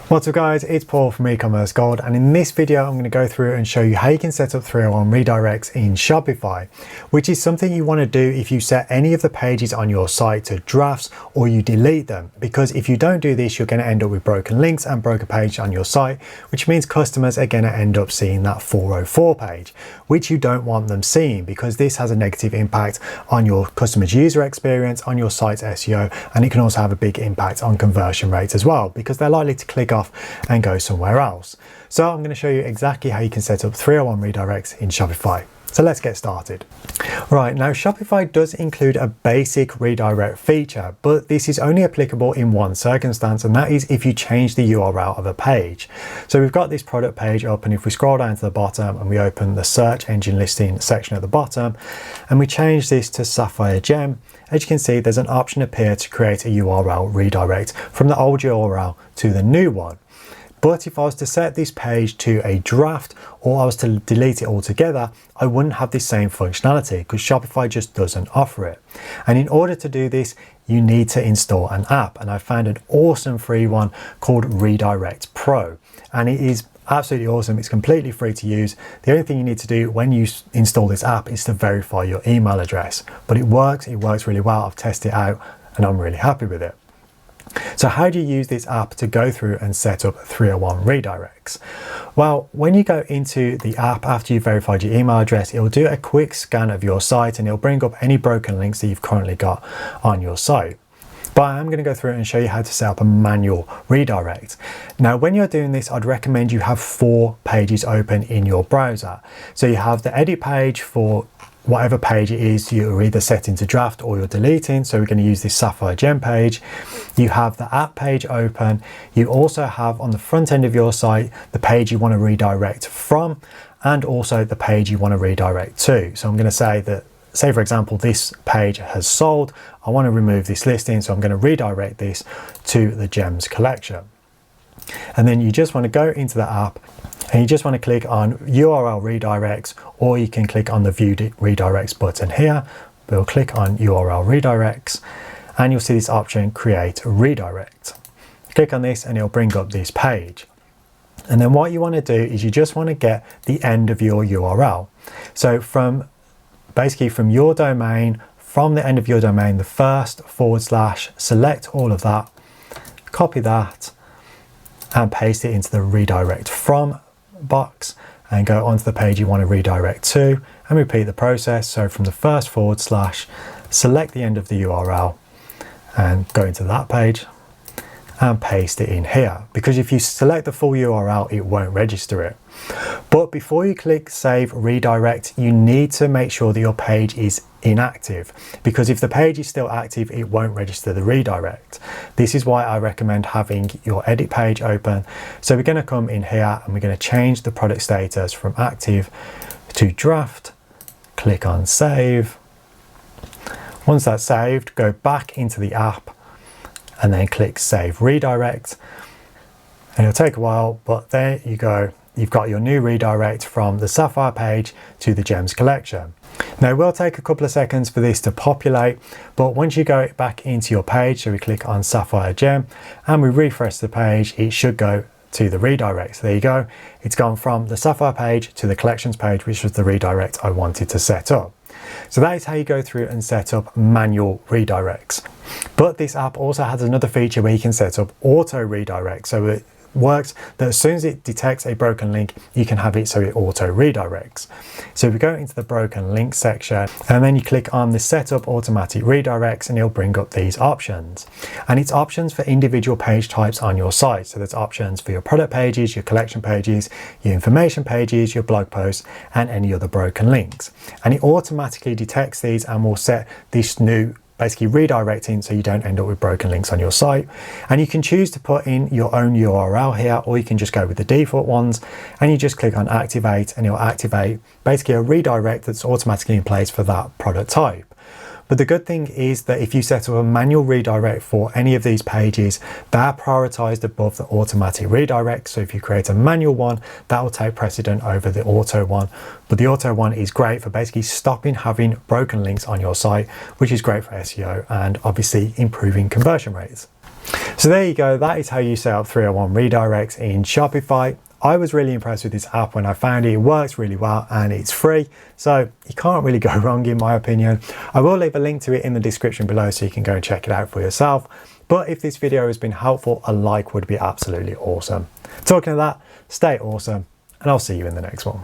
What's up guys, it's Paul from E-commerce Gold, and in this video I'm going to go through and show you how you can set up 301 redirects in Shopify, which is something you want to do if you set any of the pages on your site to drafts or you delete them, because if you don't do this you're going to end up with broken links and broken pages on your site, which means customers are going to end up seeing that 404 page, which you don't want them seeing, because this has a negative impact on your customer's user experience, on your site's SEO, and it can also have a big impact on conversion rates as well, because they're likely to click off and go somewhere else. So I'm going to show you exactly how you can set up 301 redirects in Shopify. So let's get started. Right, now Shopify does include a basic redirect feature, but this is only applicable in one circumstance, and that is if you change the URL of a page. So we've got this product page up, and if we scroll down to the bottom and we open the search engine listing section at the bottom and we change this to Sapphire Gem, as you can see there's an option appear to create a URL redirect from the old URL to the new one. But if I was to set this page to a draft, or I was to delete it altogether, I wouldn't have this same functionality because Shopify just doesn't offer it. And in order to do this, you need to install an app, and I found an awesome free one called Redirect Pro, and it is absolutely awesome. It's completely free to use. The only thing you need to do when you install this app is to verify your email address, but it works really well. I've tested it out and I'm really happy with it. So how do you use this app to go through and set up 301 redirects? Well, when you go into the app after you've verified your email address, it'll do a quick scan of your site and it'll bring up any broken links that you've currently got on your site. But I'm going to go through and show you how to set up a manual redirect. Now, when you're doing this, I'd recommend you have 4 pages open in your browser. So you have the edit page for whatever page it is you're either setting to draft or you're deleting. So we're going to use this Sapphire Gem page. You have the app page open. You also have on the front end of your site the page you want to redirect from, and also the page you want to redirect to. So I'm going to say that, say for example, this page has sold. I want to remove this listing, so I'm going to redirect this to the Gems collection. And then you just want to go into the app and you just want to click on URL redirects, or you can click on the view redirects button here. We'll click on URL redirects and you'll see this option, create a redirect. Click on this and it'll bring up this page. And then what you want to do is you just want to get the end of your URL. So basically from your domain, from the end of your domain, the first /, select all of that, copy that and paste it into the redirect from box and go onto the page you want to redirect to, and repeat the process. So from the first /, select the end of the URL and go into that page and paste it in here, because if you select the full URL it won't register it. But before you click save redirect, you need to make sure that your page is inactive, because if the page is still active it won't register the redirect. This is why I recommend having your edit page open. So we're going to come in here and we're going to change the product status from active to draft. Click on save. Once that's saved, go back into the app and then click save redirect, and it'll take a while, but there you go. You've got your new redirect from the Sapphire page to the Gems collection. Now it will take a couple of seconds for this to populate, but once you go back into your page, so we click on Sapphire Gem and we refresh the page, it should go to the redirect. So there you go. It's gone from the Sapphire page to the collections page, which was the redirect I wanted to set up. So that is how you go through and set up manual redirects. But this app also has another feature where you can set up auto redirect. So it works that as soon as it detects a broken link, you can have it so it auto redirects. So we go into the broken link section and then you click on the setup automatic redirects and it'll bring up these options. And it's options for individual page types on your site. So there's options for your product pages, your collection pages, your information pages, your blog posts, and any other broken links. And it automatically detects these and will set this new basically redirecting so you don't end up with broken links on your site. And you can choose to put in your own URL here, or you can just go with the default ones and you just click on activate and it'll activate basically a redirect that's automatically in place for that product type. But the good thing is that if you set up a manual redirect for any of these pages, they're prioritized above the automatic redirect. So if you create a manual one, that will take precedent over the auto one. But the auto one is great for basically stopping having broken links on your site, which is great for SEO and obviously improving conversion rates. So there you go, that is how you set up 301 redirects in Shopify. I was really impressed with this app when I found it. It works really well and it's free, so you can't really go wrong in my opinion. I will leave a link to it in the description below so you can go and check it out for yourself. But if this video has been helpful, a like would be absolutely awesome. Talking of that, stay awesome and I'll see you in the next one.